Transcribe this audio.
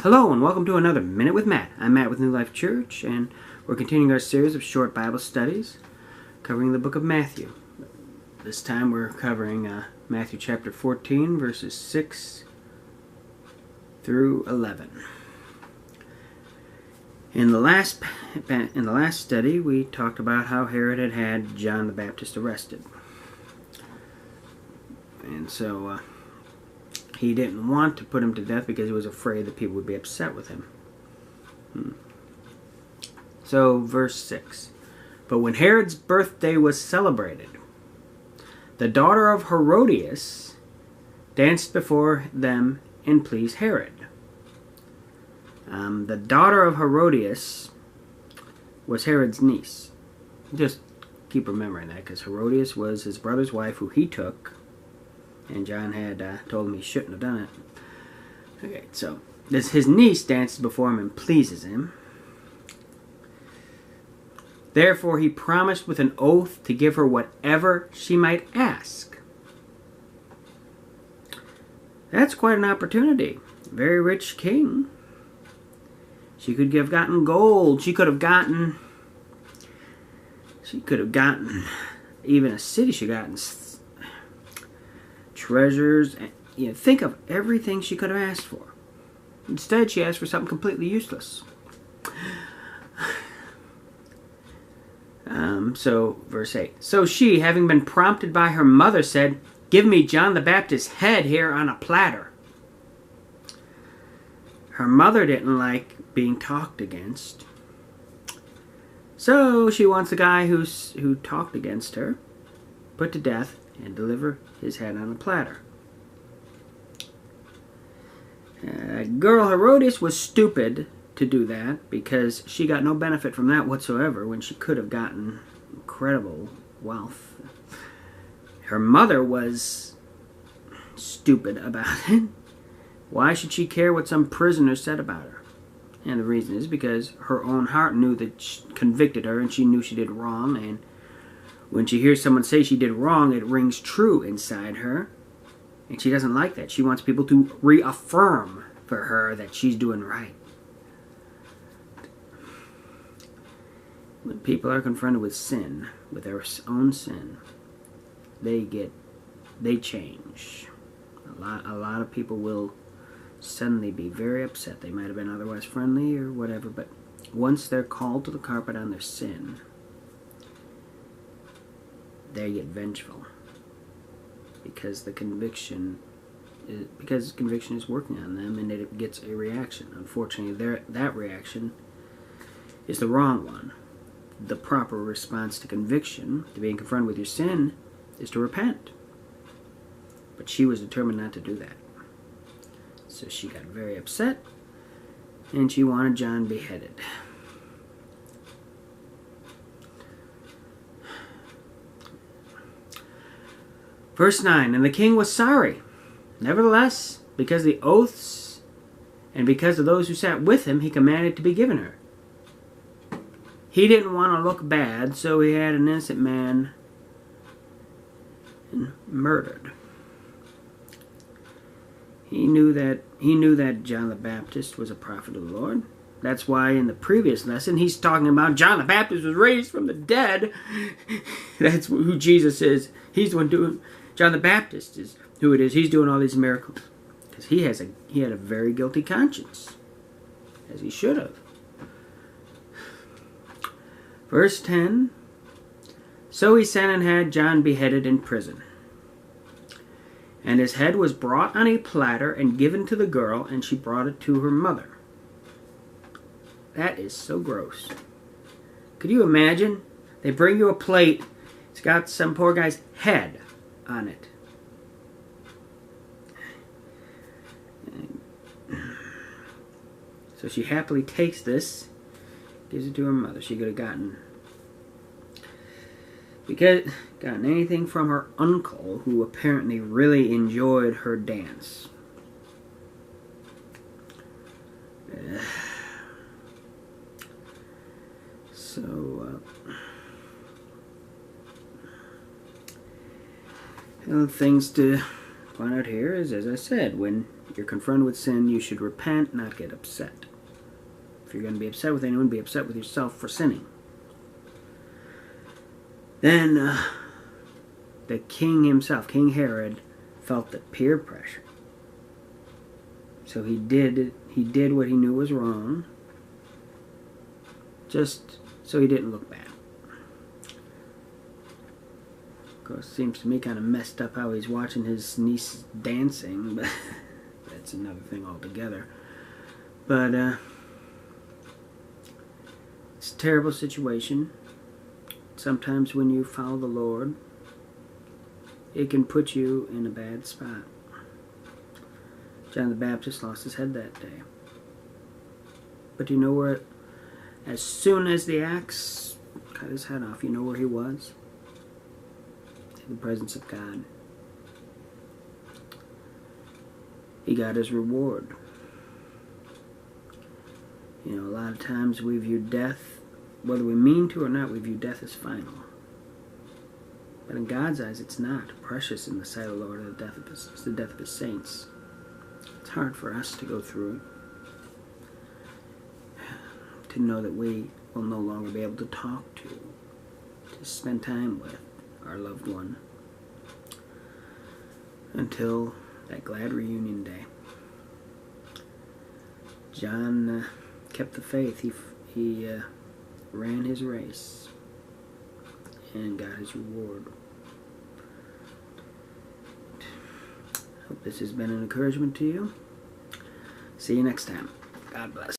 Hello and welcome to another Minute with Matt. I'm Matt with New Life Church, and we're continuing our series of short Bible studies covering the book of Matthew. This time we're covering Matthew chapter 14, verses 6 through 11. In the last study, we talked about how Herod had John the Baptist arrested. And so he didn't want to put him to death because he was afraid that people would be upset with him. So, verse 6. But when Herod's birthday was celebrated, the daughter of Herodias danced before them and pleased Herod. The daughter of Herodias was Herod's niece. Just keep remembering that, because Herodias was his brother's wife, who he took, and John had told him he shouldn't have done it. Okay, so his niece dances before him and pleases him. Therefore he promised with an oath to give her whatever she might ask. That's quite an opportunity. Very rich king. She could have gotten gold. She could have gotten even a city. She gotten treasures. Think of everything she could have asked for. Instead, she asked for something completely useless. So, verse 8. So she, having been prompted by her mother, said, "Give me John the Baptist's head here on a platter." Her mother didn't like being talked against. So she wants the guy who talked against her put to death and deliver his head on a platter. Girl Herodias was stupid to do that, because she got no benefit from that whatsoever when she could have gotten incredible wealth. Her mother was stupid about it. Why should she care what some prisoner said about her? And the reason is because her own heart knew that convicted her, and she knew she did wrong, and when she hears someone say she did wrong, it rings true inside her. And she doesn't like that. She wants people to reaffirm for her that she's doing right. When people are confronted with sin, with their own sin, they change. A lot of people will suddenly be very upset. They might have been otherwise friendly or whatever, but once they're called to the carpet on their sin, they get vengeful, because conviction is working on them, and it gets a reaction. Unfortunately, that reaction is the wrong one. The proper response to conviction, to being confronted with your sin, is to repent. But she was determined not to do that. So she got very upset, and she wanted John beheaded. Verse 9, and the king was sorry. Nevertheless, because of the oaths and because of those who sat with him, he commanded to be given her. He didn't want to look bad, so he had an innocent man murdered. He knew that John the Baptist was a prophet of the Lord. That's why in the previous lesson he's talking about John the Baptist was raised from the dead. That's who Jesus is. He's the one doing. John the Baptist is who it is. He's doing all these miracles because he had a very guilty conscience, as he should have. Verse 10. So he sent and had John beheaded in prison. And his head was brought on a platter and given to the girl, and she brought it to her mother. That is so gross. Could you imagine? They bring you a plate. It's got some poor guy's head on it. So she happily takes this, gives it to her mother. She could have gotten anything from her uncle, who apparently really enjoyed her dance. Things to point out here is, as I said, when you're confronted with sin, you should repent, not get upset. If you're going to be upset with anyone, be upset with yourself for sinning. Then the king himself, King Herod, felt the peer pressure. So he did what he knew was wrong, just so he didn't look bad. Of course, it seems to me kind of messed up how he's watching his niece dancing, but that's another thing altogether. But it's a terrible situation. Sometimes when you follow the Lord, it can put you in a bad spot. John the Baptist lost his head that day. But you know where, as soon as the axe cut his head off, you know where he was? In the presence of God. He got his reward. You know, a lot of times we view death, whether we mean to or not, we view death as final. But in God's eyes, it's not precious in the sight of the Lord. It's the death of his saints. It's hard for us to go through, to know that we will no longer be able to talk to spend time with our loved one until that glad reunion day. John kept the faith. He ran his race and got his reward. Hope this has been an encouragement to you. See you next time. God bless.